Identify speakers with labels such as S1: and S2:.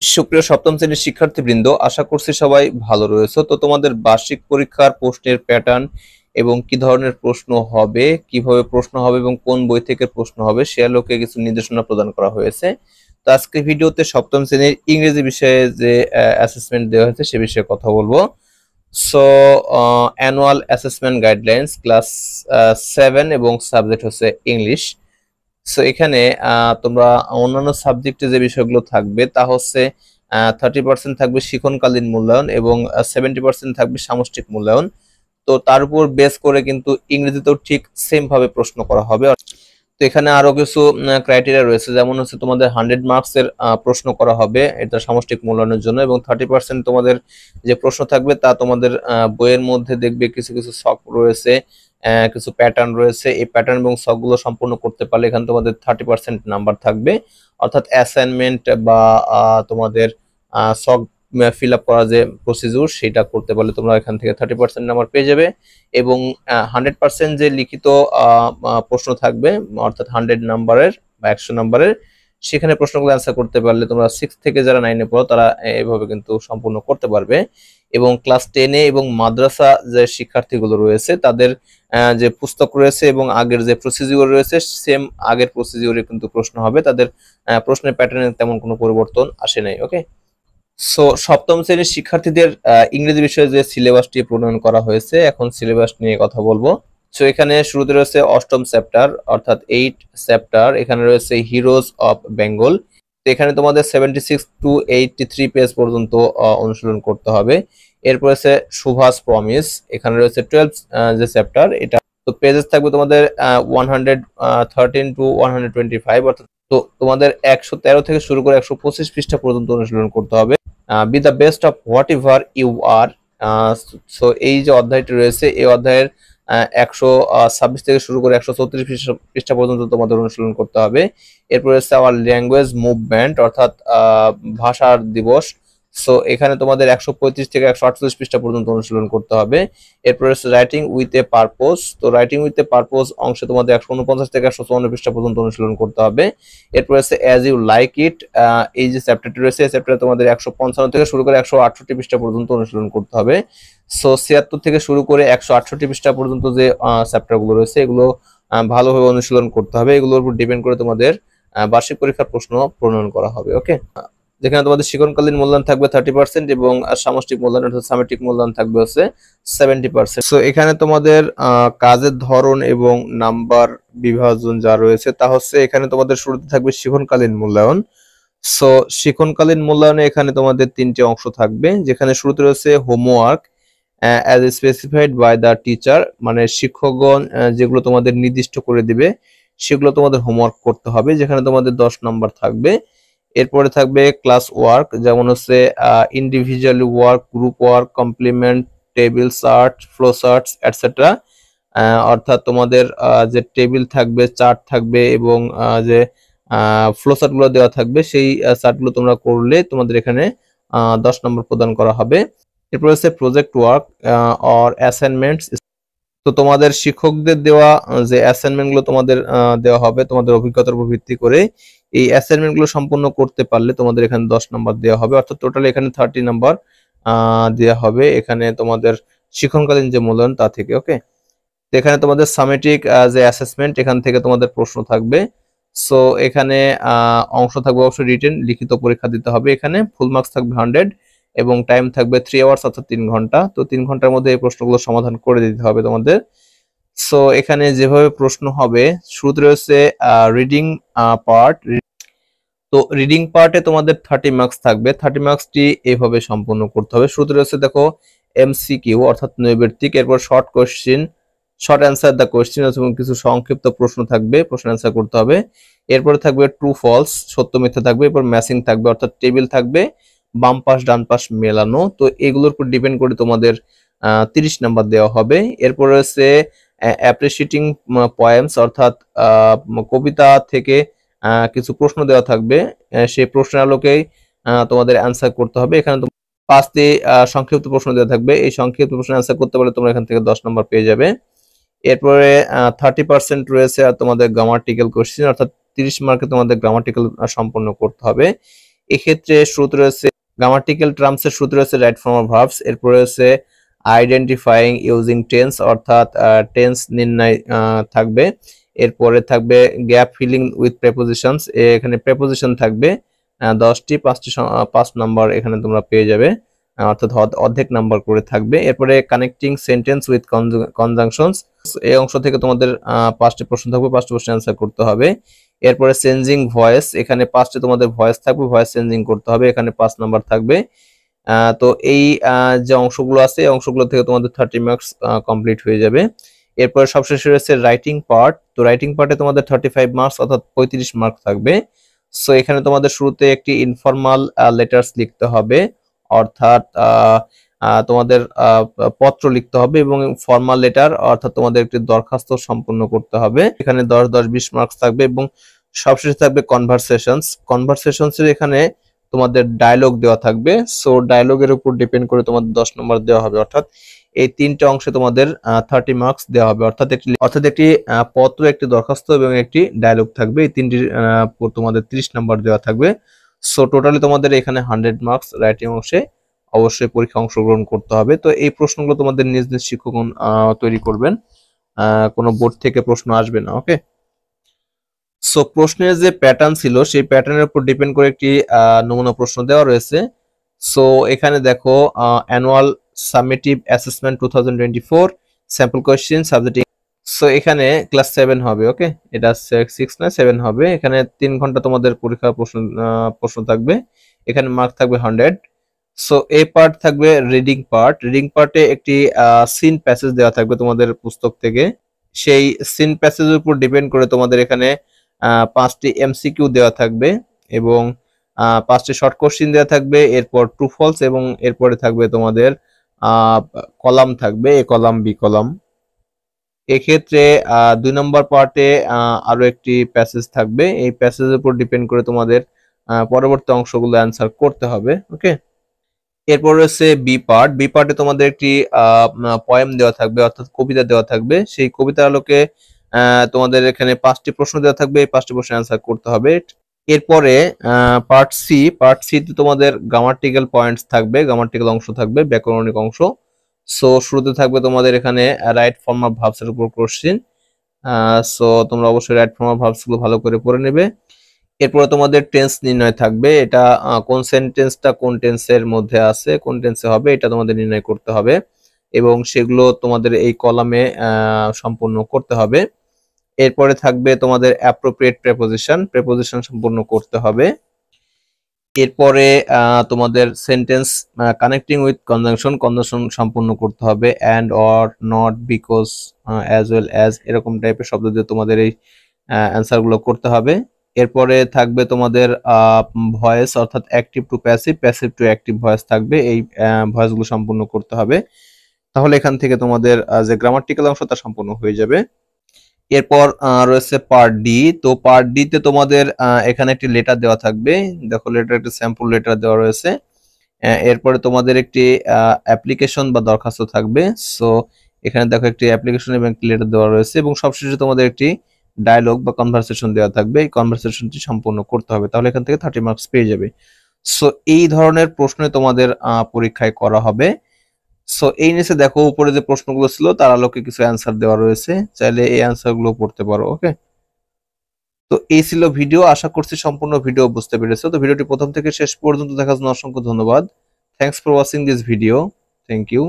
S1: সুপ্রিয় সপ্তম শ্রেণীর শিক্ষার্থীবৃন্দ, আশা করছি সবাই ভালো রয়েছে। তো তোমাদের বার্ষিক পরীক্ষার প্রশ্নের প্যাটার্ন এবং কি ধরনের প্রশ্ন হবে, কিভাবে প্রশ্ন হবে এবং কোন বই থেকে প্রশ্ন হবে সে আলোকে কিছু নির্দেশনা প্রদান করা হয়েছে। তো আজকে ভিডিওতে সপ্তম শ্রেণীর ইংরেজি বিষয়ে যে অ্যাসেসমেন্ট দেওয়া হয়েছে সে বিষয়ে কথা বলবো। So annual assessment guidelines class 7 এবং সাবজেক্ট হচ্ছে ইংলিশ। সো এখানে তোমরা অন্যান্য সাবজেক্টে যে বিষয়গুলো থাকবে তা হচ্ছে 30% থাকবে শিক্ষণকালীন মূল্যায়ন এবং 70% থাকবে সামষ্টিক মূল্যায়ন। তো তার উপর বেস করে কিন্তু ইংরেজিতেও ঠিক সেম ভাবে প্রশ্ন করা হবে। তো এখানে আরো কিছু ক্রাইটেরিয়া রয়েছে, যেমন হচ্ছে তোমাদের 100 মার্কস এর প্রশ্ন করা হবে এটা সামষ্টিক মূল্যায়নের জন্য, এবং 30% তোমাদের যে প্রশ্ন থাকবে তা তোমাদের বইয়ের মধ্যে দেখবে কিছু কিছু ছক রয়েছে, কিছু প্যাটার্ন রয়েছে। এই প্যাটার্ন এবং ছকগুলো সম্পূর্ণ করতে পারলে এখানে তোমাদের 30% নাম্বার থাকবে। অর্থাৎ অ্যাসাইনমেন্ট বা তোমাদের ছক ফিল আপ করা যে প্রসিডিউর সেটা করতে পারলে তোমরা এখান থেকে 30% নাম্বার পেয়ে যাবে। এবং 100% যে লিখিত প্রশ্ন থাকবে, অর্থাৎ 100 নাম্বারের বা 100 নাম্বারের, সেখানে প্রশ্নগুলো অ্যান্সার করতে পারলে তোমরা 6 থেকে যারা 9 এ পড়ো তারা এইভাবে কিন্তু সম্পূর্ণ করতে পারবে। এবং ক্লাস 10 এ এবং মাদ্রাসা যে শিক্ষার্থীগুলো রয়েছে তাদের যে পুস্তক রয়েছে এবং আগের যে প্রসিডিউর রয়েছে সেম আগের প্রসিডিউরে কিন্তু প্রশ্ন হবে। তাদের প্রশ্নের প্যাটার্নে তেমন কোনো পরিবর্তন আসে নাই। ওকে। সো সপ্তম শ্রেণীর শিক্ষার্থীদের ইংরেজি বিষয়ে যে সিলেবাসটি প্রণয়ন করা হয়েছে, এখন সিলেবাস নিয়ে কথা বলবো। সো এখানে শুরুতে রয়েছে অষ্টম চ্যাপ্টার অর্থাৎ 8 চ্যাপ্টার। এখানে রয়েছে হিরোজ অফ বেঙ্গল। তো এখানে তোমাদের 76 to 83 পেজ পর্যন্ত অনুশীলন করতে হবে। এরপর আছে সুভাষ প্রমিস। এখানে রয়েছে 12 যে চ্যাপ্টার, এটা তো পেজেস থাকবে তোমাদের 113 to 125, অর্থাৎ তো তোমাদের 113 থেকে শুরু করে 125 পৃষ্ঠা পর্যন্ত অনুশীলন করতে হবে। Be the best of whatever you are. So এই যে অধ্যায়টি রয়েছে এই অধ্যায়ের 126 থেকে শুরু করে 134 পৃষ্ঠা পর্যন্ত তোমাদের অনুশীলন করতে হবে। এরপর হচ্ছে আওয়ার ল্যাঙ্গুয়েজ মুভমেন্ট, অর্থাৎ ভাষার দিবস। সো এখানে তোমাদের 135 থেকে 148 পৃষ্ঠা পর্যন্ত অনুশীলন করতে হবে। এরপর হচ্ছে রাইটিং উইথ এ পারপোজ। তো রাইটিং উইথ এ পারপোজ অংশে তোমাদের 149 থেকে 154 পৃষ্ঠা পর্যন্ত অনুশীলন করতে হবে। এরপর হচ্ছে অ্যাজ ইউ লাইক ইট। এই যে চ্যাপ্টারটি রয়েছে এই চ্যাপ্টারে তোমাদের 155 থেকে শুরু করে 168 পৃষ্ঠা পর্যন্ত অনুশীলন করতে হবে। সো 76 থেকে শুরু করে 168 পৃষ্ঠা পর্যন্ত যে চ্যাপ্টারগুলো রয়েছে এগুলো ভালোভাবে অনুশীলন করতে হবে। এগুলোর উপর ডিপেন্ড করে তোমাদের বার্ষিক পরীক্ষার প্রশ্ন প্রণয়ন করা হবে। ওকে। যেখানে তোমাদের শিক্ষণকালীন মূল্যায়ন থাকবে 30% এবং সামষ্টিক মূল্যায়ন অর্থাৎ সামেটিক মূল্যায়ন থাকবে হচ্ছে 70%। সো এখানে তোমাদের কাজের ধরন এবং নাম্বার বিভাজন যা রয়েছে তা হচ্ছে এখানে তোমাদের শুরুতে থাকবে শিক্ষণকালীন মূল্যায়ন। সো শিক্ষণকালীন মূল্যায়নে এখানে তোমাদের 3টি অংশ থাকবে, যেখানে শুরুতে রয়েছে homework as specified by the teacher, মানে শিক্ষকগণ যেগুলো তোমাদের নির্দিষ্ট করে দিবে সেগুলো তোমাদের হোমওয়ার্ক করতে হবে, যেখানে তোমাদের 10 নম্বর থাকবে। এরপরে থাকবে ক্লাস ওয়ার্ক, যেমন হচ্ছে individual work, group work, complement, table chart, flow charts etcetera. অর্থাৎ তোমাদের যে টেবিল থাকবে, চার্ট থাকবে এবং যে ফ্লো চার্ট গুলো দেওয়া থাকবে সেই চার্ট গুলো তোমরা করলে তোমাদের এখানে 10 নম্বর প্রদান করা হবে। এরপর হচ্ছে প্রজেক্ট ওয়ার্ক অর অ্যাসাইনমেন্টস। তো তোমাদের শিক্ষকদের দেওয়া যে অ্যাসাইনমেন্ট গুলো তোমাদের দেওয়া হবে তোমাদের অভিজ্ঞতার উপর ভিত্তি করে, এই অ্যাসাইনমেন্ট গুলো সম্পূর্ণ করতে পারলে তোমাদের এখানে 10 নম্বর দেওয়া হবে। অর্থাৎ টোটাল এখানে 30 নম্বর দেওয়া হবে এখানে তোমাদের শিক্ষণকালীন যে মূল্যায়ন তা থেকে। ওকে। এখানে তোমাদের সামেটিক যে অ্যাসেসমেন্ট এখান থেকে তোমাদের প্রশ্ন থাকবে। সো এখানে অংশ থাকবে অবশ্যই রিটেন, লিখিত পরীক্ষা দিতে হবে। এখানে ফুল মার্কস থাকবে 100 এবং টাইম থাকবে 3 আওয়ার্স অর্থাৎ 3 ঘন্টা। তো 3 ঘন্টার মধ্যে এই প্রশ্নগুলো সমাধান করে দিতে হবে তোমাদের। সো এখানে যেভাবে প্রশ্ন হবে, শুরুতে রয়েছে রিডিং পার্ট। তো রিডিং পার্টে তোমাদের 30 মার্কস থাকবে। 30 মার্কসটি এইভাবে সম্পূর্ণ করতে হবে। শুরুতে রয়েছে দেখো এমসিকিউ অর্থাৎ নৈর্ব্যক্তিক, এরপর short question, short answer the question এবং কিছু সংক্ষিপ্ত প্রশ্ন থাকবে, প্রশ্ন অ্যান্সার করতে হবে। এরপরে থাকবে ট্রু ফলস, সত্য মিথ্যা থাকবে। এরপর ম্যাচিং থাকবে অর্থাৎ টেবিল থাকবে, বাম পাশ ডান পাশ মেলানো। তো এগুলোর উপর ডিপেন্ড করে তোমাদের 30 নাম্বার দেওয়া হবে। এরপর রয়েছে অ্যাপ্রিশিয়েটিং পয়েমস অর্থাৎ কবিতা থেকে কিছু প্রশ্ন দেওয়া থাকবে, সেই প্রশ্নের আলোকেই তোমাদের অ্যান্সার করতে হবে। এখানে 5টি সংক্ষিপ্ত প্রশ্ন দেওয়া থাকবে, এই সংক্ষিপ্ত প্রশ্ন অ্যান্সার করতে পারলে তোমরা এখান থেকে 10 নম্বর পেয়ে যাবে। এরপরে 30% রয়েছে আর তোমাদের গ্রামাটিক্যাল কোশ্চেন, অর্থাৎ 30 মার্কে তোমাদের গ্রামাটিক্যাল সম্পন্ন করতে হবে। এক্ষেত্রে শুরুতে রয়েছে গ্রামাটিক্যাল টার্মস এর শুরুতে রয়েছে রাইট ফর্ম অফ ভার্বস, এরপর রয়েছে আইডেন্টিফাইং ইউজিং টেন্স অর্থাৎ টেন্স নির্ণয় থাকবে, এরপরে থাকবে গ্যাপ ফিলিং উইথ প্রেপোজিশনস, এখানে প্রেপোজিশন থাকবে 10টি, 5 নাম্বার এখানে তোমরা পেয়ে যাবে, অর্থাৎ অর্ধেক নাম্বার করে থাকবে। এরপরে কানেক্টিং সেন্টেন্স উইথ কনজাংশনস, এই অংশ থেকে তোমাদের 5টি প্রশ্ন থাকবে, 5টি প্রশ্ন অ্যান্সার করতে হবে। এরপরে চেঞ্জিং ভয়েস, এখানে 5টি তোমাদের ভয়েস থাকবে, ভয়েস চেঞ্জিং করতে হবে, এখানে 5 নাম্বার থাকবে। তো এই যে অংশগুলো আছে এই অংশগুলো থেকে তোমাদের 30 মার্কস কমপ্লিট হয়ে যাবে। এরপরে সবশেষে রয়েছে রাইটিং পার্ট, তো রাইটিং পার্টে তোমাদের 35 মার্কস অর্থাৎ 35 মার্ক থাকবে। সো এখানে তোমাদের শুরুতে একটি ইনফর্মাল লেটার্স লিখতে হবে, অর্থাৎ তোমাদের পত্র লিখতে হবে, এবং ফর্মাল লেটার অর্থাৎ তোমাদের একটি দরখাস্ত সম্পূর্ণ করতে হবে, এখানে 10-10-20 মার্কস থাকবে। এবং সবশেষে থাকবে কনভারসেশনস এর এখানে তোমাদের ডায়লগ দেওয়া থাকবে, সো ডায়লগের উপর ডিপেন্ড করে তোমাদের 10 নম্বর দেওয়া হবে, অর্থাৎ এই 3টে অংশে তোমাদের 30 মার্কস দেওয়া হবে, অর্থাৎ একটি পত্র, একটি দরখাস্ত এবং একটি ডায়লগ থাকবে, এই 3টির তোমাদের 30 নম্বর দেওয়া থাকবে। সো টোটালি তোমাদের এখানে 100 মার্কস রাইটিং অংশে অবশ্যই পরীক্ষা অংশগ্রহণ করতে হবে। তো এই প্রশ্নগুলো তোমাদের নিজ নিজ শিক্ষকগণ তৈরি করবেন, কোনো বোর্ড থেকে প্রশ্ন আসবে না। ওকে, সো প্রশ্নের যে প্যাটার্ন ছিল সেই প্যাটার্নের উপর ডিপেন্ড করে একটি নমুনা প্রশ্ন দেওয়া রয়েছে। সো এখানে দেখো annual summative assessment 2024 sample question subject, so এখানে ক্লাস 7 হবে। ওকে, এটা 6 না 7 হবে। এখানে 3 ঘন্টা তোমাদের পরীক্ষা প্রশ্ন থাকবে, এখানে মার্ক থাকবে 100। সো এই পার্ট থাকবে রিডিং পার্ট, রিডিং পার্টে একটি সিন প্যাসেজ দেওয়া থাকবে তোমাদের পুস্তক থেকে, সেই সিন প্যাসেজের উপর ডিপেন্ড করে তোমাদের এখানে 5টি এমসিকিউ দেওয়া থাকবে এবং 5টি শর্ট কোশ্চেন দেওয়া থাকবে, এরপর ট্রু ফলস, এবং এরপরে থাকবে তোমাদের কলাম থাকবে, এ কলাম বি কলাম। এক্ষেত্রে 2 নম্বর পার্টে আরো একটি প্যাসেজ থাকবে, এই প্যাসেজের উপর ডিপেন্ড করে তোমাদের পরবর্তী অংশগুলো অ্যান্সার করতে হবে। ওকে, এরপর রয়েছে বি পার্ট, বি পার্টে তোমাদের একটি পয়েম দেওয়া থাকবে, অর্থাৎ কবিতা দেওয়া থাকবে, সেই কবিতার আলোকে তোমাদের এখানে 5টি প্রশ্ন দেওয়া থাকবে, এই 5টি প্রশ্ন অ্যান্সার করতে হবে। এরপরে পার্ট সি তে তোমাদের গ্রামাটিক্যাল পয়েন্টস থাকবে, গ্রামাটিক্যাল অংশ থাকবে, ব্যাকরণিক অংশ। সো শুরুতে থাকবে তোমাদের এখানে রাইট ফর্ম অফ ভার্বস এর উপর কোশ্চেন, সো তোমরা অবশ্যই রাইট ফর্ম অফ ভার্বস গুলো ভালো করে পড়ে নেবে। এরপরে তোমাদের টেন্স নির্ণয় থাকবে, এটা কোন সেন্টেন্সটা কোন টেন্সের মধ্যে আছে, কোন টেন্সে হবে, এটা তোমাদের নির্ণয় করতে হবে এবং সেগুলো তোমাদের এই কলামে সম্পূর্ণ করতে হবে। এরপরে থাকবে তোমাদের অ্যাপ্রোপ্রিয়েট প্রেপোজিশন সম্পূর্ণ করতে হবে। এরপরে তোমাদের সেন্টেন্স কানেক্টিং উইথ কনজাংশন সম্পূর্ণ করতে হবে, and, or, not, because, as well as, এরকম টাইপের শব্দ দিয়ে তোমাদের এই অ্যান্সার গুলো করতে হবে। এরপরে থাকবে তোমাদের ভয়েস, অর্থাৎ active to passive, passive to active voice থাকবে, এই ভয়েসগুলো সম্পূর্ণ করতে হবে, তাহলে এখান থেকে তোমাদের যে গ্রামাটিক্যাল অংশ তা সম্পূর্ণ হয়ে যাবে। এরপর রয়েছে পার্ট ডি, তো পার্ট ডি তে তোমাদের এখানে একটি লেটার দেওয়া থাকবে, দেখো লেটার, একটি স্যাম্পল লেটার দেওয়া রয়েছে। এরপরে তোমাদের একটি অ্যাপ্লিকেশন বা দরখাস্ত থাকবে, সো এখানে দেখো একটি অ্যাপ্লিকেশন এবং একটি লেটার দেওয়া রয়েছে, এবং সবশেষে তোমাদের একটি ডায়লগ বা কনভারসেশন দেওয়া থাকবে, এই কনভারসেশনটি সম্পূর্ণ করতে হবে, তাহলে এখান থেকে 30 মার্কস পেয়ে যাবে। সো এই ধরনের প্রশ্ন তোমাদের পরীক্ষায় করা হবে। সো এই নিচে দেখো উপরে যে প্রশ্নগুলো ছিল তার আলোকে কিছু অ্যান্সার দেওয়া রয়েছে, চাইলে এই অ্যান্সার গুলো পড়তে পারো। ওকে, তো এই ছিল ভিডিও, আশা করছি সম্পূর্ণ ভিডিও বুঝতে পেরেছো। তো ভিডিওটি প্রথম থেকে শেষ পর্যন্ত দেখার জন্য অসংখ্য ধন্যবাদ। Thanks for watching this video, thank you.